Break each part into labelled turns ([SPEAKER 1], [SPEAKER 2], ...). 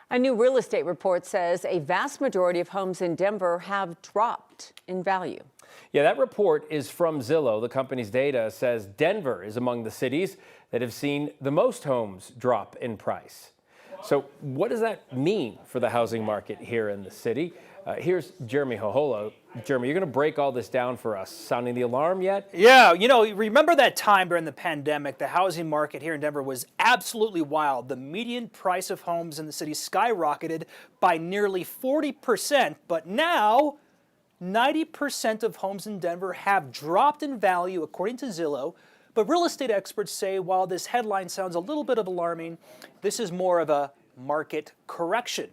[SPEAKER 1] A new real estate report says a vast majority of homes in Denver have dropped in value.
[SPEAKER 2] Yeah, that report is from Zillow. The company's data says Denver is among the cities that have seen the most homes drop in price. So what does that mean for the housing market here in the city? Here's Jeremy Hoholo. Jeremy, you're going to break all this down for us. Sounding the alarm yet?
[SPEAKER 3] Yeah, remember that time during the pandemic, the housing market here in Denver was absolutely wild. The median price of homes in the city skyrocketed by nearly 40%, but now 90% of homes in Denver have dropped in value, according to Zillow. But real estate experts say while this headline sounds a little bit of alarming, this is more of a market correction.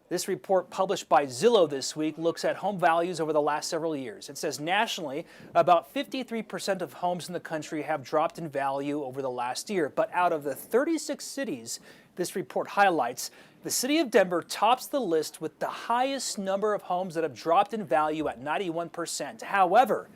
[SPEAKER 3] This report published by Zillow this week looks at home values over the last several years. It says nationally, about 53% of homes in the country have dropped in value over the last year. But out of the 36 cities this report highlights, the city of Denver tops the list with the highest number of homes that have dropped in value at 91%. However,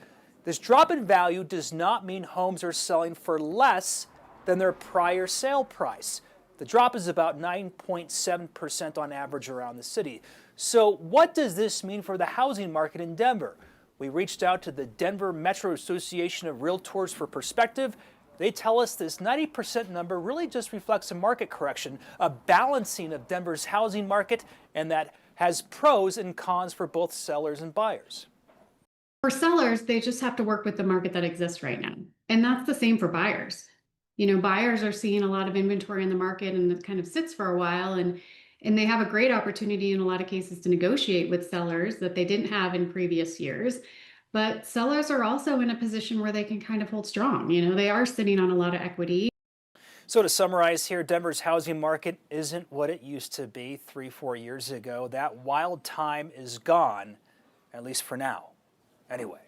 [SPEAKER 3] this drop in value does not mean homes are selling for less than their prior sale price. The drop is about 9.7% on average around the city. So what does this mean for the housing market in Denver? We reached out to the Denver Metro Association of Realtors for perspective. They tell us this 90% number really just reflects a market correction, a balancing of Denver's housing market, and that has pros and cons for both sellers and buyers.
[SPEAKER 4] For sellers, they just have to work with the market that exists right now. And that's the same for buyers. Buyers are seeing a lot of inventory in the market and it kind of sits for a while and they have a great opportunity in a lot of cases to negotiate with sellers that they didn't have in previous years. But sellers are also in a position where they can kind of hold strong. They are sitting on a lot of equity.
[SPEAKER 3] So to summarize here, Denver's housing market isn't what it used to be 3-4 years ago. That wild time is gone, at least for now. Anyway.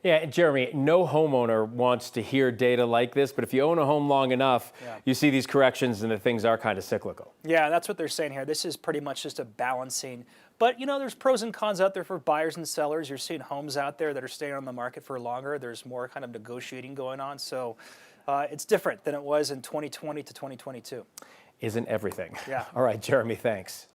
[SPEAKER 2] Yeah, Jeremy, no homeowner wants to hear data like this, but if you own a home long enough, you see these corrections and the things are kind of cyclical.
[SPEAKER 3] Yeah, that's what they're saying here. This is pretty much just a balancing. But, there's pros and cons out there for buyers and sellers. You're seeing homes out there that are staying on the market for longer. There's more kind of negotiating going on. So it's different than it was in 2020 to 2022.
[SPEAKER 2] Isn't everything?
[SPEAKER 3] Yeah.
[SPEAKER 2] All right, Jeremy, thanks.